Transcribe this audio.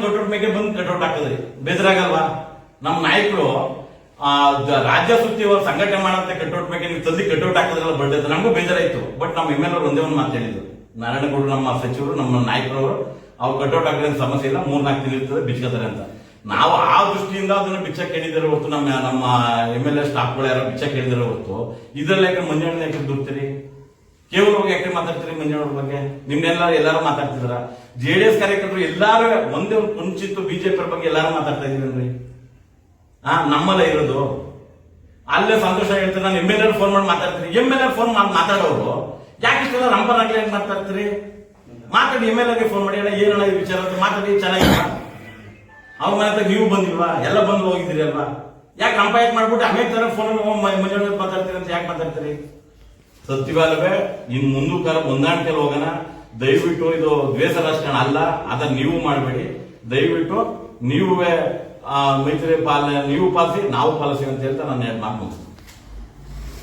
Cutout ಮೇಲೆ ಬಂದು cutout ಹಾಕಿದ್ರಿ, ಬೇಜಾರಾಗಲ್ವಾ? ನಮ್ಮ ನಾಯಕರು ರಾಜ್ಯ ಸುತ್ತಿ ಅವರು ಸಂಘಟನೆ ಮಾಡಂತ ಕಟೌಟ್ ಮೇಲೆ ನೀವು ತಂದು ಕಟೌಟ್ ಹಾಕಿದ್ರಲ್ಲ ಬರ್ಡೇ ಅಂತ ನಮಗೂ ಬೇಜಾರಾಯ್ತು. ಬಟ್ ನಮ್ಮ ಎಮ್ ಎಲ್ ಅವರು ಒಂದೇ ಒಂದು ಮಾತು ಹೇಳಿದ್ರು, ನಾರಾಯಣಗೌಡರು ನಮ್ಮ ಸಚಿವರು ನಮ್ಮ ನಾಯಕರವರು, ಅವ್ರು ಕಟೌಟ್ ಹಾಕಿದ್ರೆ ಸಮಸ್ಯೆ ಇಲ್ಲ, 3-4 ದಿನ ಇರ್ತದೆ ಬಿಚ್ಕೋತಾರೆ ಅಂತ. ನಾವು ಆ ದೃಷ್ಟಿಯಿಂದ ಅದನ್ನ ಬಿಚ್ಚ ಕೇಳಿದರೆ ಹೊರತು ನಮ್ಮ ಎಮ್ ಎಲ್ ಎ ಸ್ಟಾಫ್ಗಳು ಯಾರೋ ಬಿಚ್ಚ ಕೇಳಿದರೆ ಹೊರತು ಇದ್ರಲ್ಲಿ ಯಾಕೆ ಮಂಜಣ್ಣ ಯಾಕೆ ದುಡ್ತೀರಿ? ಕೇವಲವಾಗಿ ಯಾಕೆ ಮಾತಾಡ್ತೀರಿ ಮಂಜಣ್ಣವ್ರ ಬಗ್ಗೆ? ನಿಮ್ನೆಲ್ಲ ಎಲ್ಲಾರು ಮಾತಾಡ್ತಿದಾರ? JDS ಕಾರ್ಯಕರ್ತರು ಎಲ್ಲಾರು ಒಂದೇ ಒಂದು ಕುಂಚಿತ್ತು ಬಿಜೆಪಿ ಬಗ್ಗೆ ಎಲ್ಲಾರು ಮಾತಾಡ್ತಾ ಇದೀವಿ. ನಮ್ಮಲ್ಲ ಇರೋದು ಅಲ್ಲೇ ಸಂತೋಷ ಹೇಳ್ತಾರೆ. ನಾನು ಎಮ್ ಎಲ್ ಎ ಫೋನ್ ಮಾಡಿ ಮಾತಾಡ್ತೀನಿ. ಎಮ್ ಎಲ್ ಎ ಫೋನ್ ಮಾತಾಡೋರು ಯಾಕೆ ಇಷ್ಟೆಲ್ಲ ರಂಪನಾಗ್ಲಿ ಏನ್ ಮಾತಾಡ್ತೀರಿ? ಮಾತಾಡಿ, ಎಮ್ ಎಲ್ ಎಗೆ ಫೋನ್ ಮಾಡಿ, ಏನಲ್ಲ ಈ ವಿಚಾರ ಅಂತ ಮಾತಾಡಿ. ಚೆನ್ನಾಗಿಲ್ಲ, ಅವ್ರ ಮನೆ ನೀವು ಬಂದಿಲ್ವಾ? ಎಲ್ಲ ಬಂದು ಹೋಗಿದ್ದೀರಿ ಅಲ್ವಾ? ಯಾಕೆ ರಂಪಾಯತ್ ಮಾಡ್ಬಿಟ್ಟು ಆಮೇಲೆ ತರ ಫೋನ್ ಮಂಜಣ್ಣ ಮಾತಾಡ್ತೀರಿ ಅಂತ ಯಾಕೆ ಮಾತಾಡ್ತೀರಿ? ಸತ್ಯವಾಗವೇ ಇನ್ ಮುಂದೂಕಾರ ಹೊಂದಾಣಿಕೆಯಲ್ಲಿ ಹೋಗೋಣ. ದಯವಿಟ್ಟು ಇದು ದ್ವೇಷ ರಾಜಕಾರಣ ಅಲ್ಲ, ಅದನ್ನ ನೀವು ಮಾಡಬೇಡಿ. ದಯವಿಟ್ಟು ನೀವೇ ಮೈತ್ರಿ ನೀವು ಪಾಲಿಸಿ, ನಾವು ಪಾಲಿಸಿ ಅಂತ ಹೇಳ್ತಾ ನಾನು ಮಾತು ಮುಗಿಸ್ತೀನಿ.